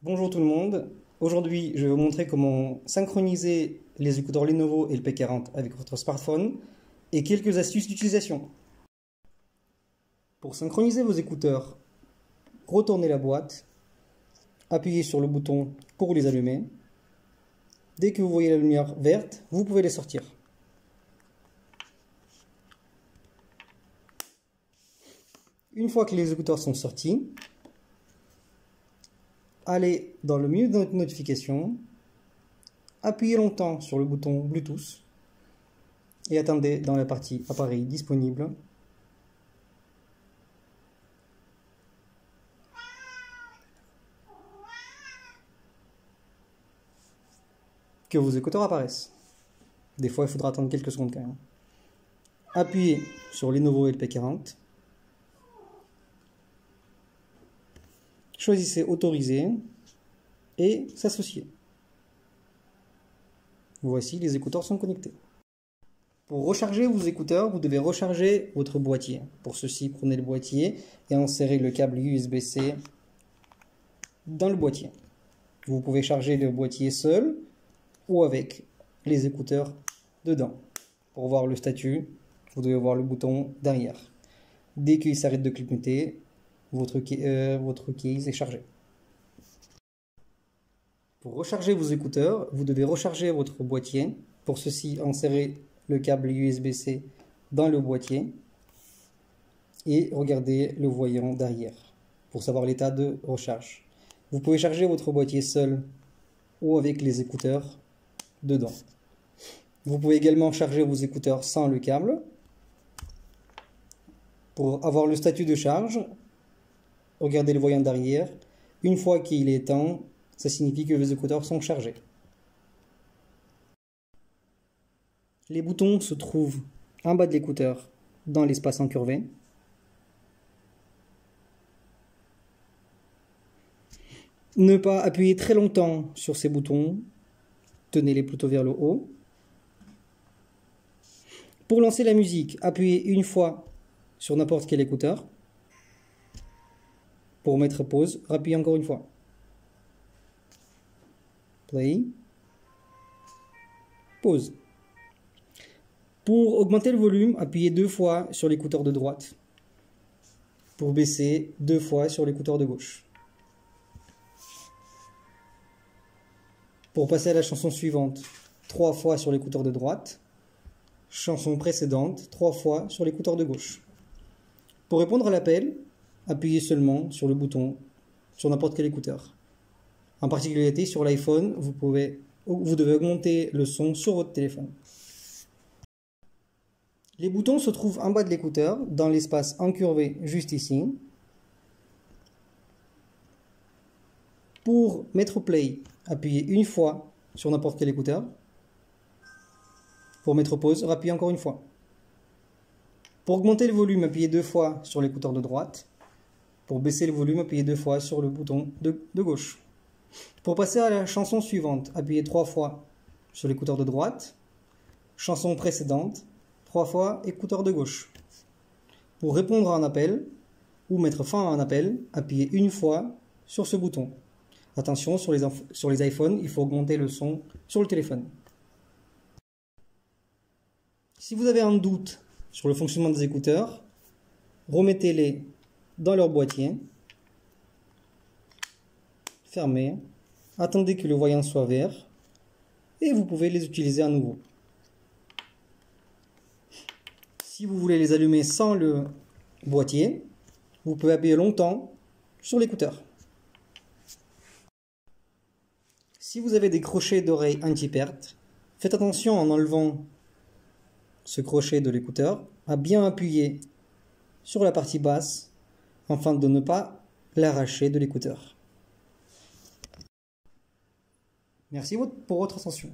Bonjour tout le monde, aujourd'hui je vais vous montrer comment synchroniser les écouteurs Lenovo et le P40 avec votre smartphone et quelques astuces d'utilisation. Pour synchroniser vos écouteurs, retournez la boîte, appuyez sur le bouton pour les allumer. Dès que vous voyez la lumière verte, vous pouvez les sortir. Une fois que les écouteurs sont sortis, allez dans le menu de notre notification, appuyez longtemps sur le bouton Bluetooth et attendez dans la partie appareil disponible. Que vos écouteurs apparaissent. Des fois, il faudra attendre quelques secondes quand même. Appuyez sur Lenovo et le P40. Choisissez Autoriser et S'associer. Voici, les écouteurs sont connectés. Pour recharger vos écouteurs, vous devez recharger votre boîtier. Pour ceci, prenez le boîtier et insérez le câble USB-C dans le boîtier. Vous pouvez charger le boîtier seul ou avec les écouteurs dedans. Pour voir le statut, vous devez voir le bouton derrière. Dès qu'il s'arrête de clignoter, votre case est chargé. Pour recharger vos écouteurs, vous devez recharger votre boîtier. Pour ceci, insérez le câble USB-C dans le boîtier et regardez le voyant derrière pour savoir l'état de recharge. Vous pouvez charger votre boîtier seul ou avec les écouteurs dedans. Vous pouvez également charger vos écouteurs sans le câble. Pour avoir le statut de charge, regardez le voyant derrière. Une fois qu'il est éteint, ça signifie que vos écouteurs sont chargés. Les boutons se trouvent en bas de l'écouteur dans l'espace incurvé. Ne pas appuyer très longtemps sur ces boutons. Tenez-les plutôt vers le haut. Pour lancer la musique, appuyez une fois sur n'importe quel écouteur. Pour mettre pause, appuyez encore une fois. Play. Pause. Pour augmenter le volume, appuyez 2 fois sur l'écouteur de droite. Pour baisser, 2 fois sur l'écouteur de gauche. Pour passer à la chanson suivante, 3 fois sur l'écouteur de droite. Chanson précédente, 3 fois sur l'écouteur de gauche. Pour répondre à l'appel, appuyez seulement sur le bouton sur n'importe quel écouteur. En particularité, sur l'iPhone, vous devez augmenter le son sur votre téléphone. Les boutons se trouvent en bas de l'écouteur, dans l'espace incurvé juste ici. Pour mettre play, appuyez une fois sur n'importe quel écouteur. Pour mettre pause, appuyez encore une fois. Pour augmenter le volume, appuyez 2 fois sur l'écouteur de droite. Pour baisser le volume, appuyez 2 fois sur le bouton de gauche. Pour passer à la chanson suivante, appuyez 3 fois sur l'écouteur de droite. Chanson précédente, 3 fois écouteur de gauche. Pour répondre à un appel ou mettre fin à un appel, appuyez une fois sur ce bouton. Attention, sur les iPhones, il faut augmenter le son sur le téléphone. Si vous avez un doute sur le fonctionnement des écouteurs, remettez-les dans leur boîtier, fermez, attendez que le voyant soit vert et vous pouvez les utiliser à nouveau. Si vous voulez les allumer sans le boîtier, vous pouvez appuyer longtemps sur l'écouteur. Si vous avez des crochets d'oreille anti-perte, faites attention en enlevant ce crochet de l'écouteur à bien appuyer sur la partie basse afin de ne pas l'arracher de l'écouteur. Merci pour votre attention.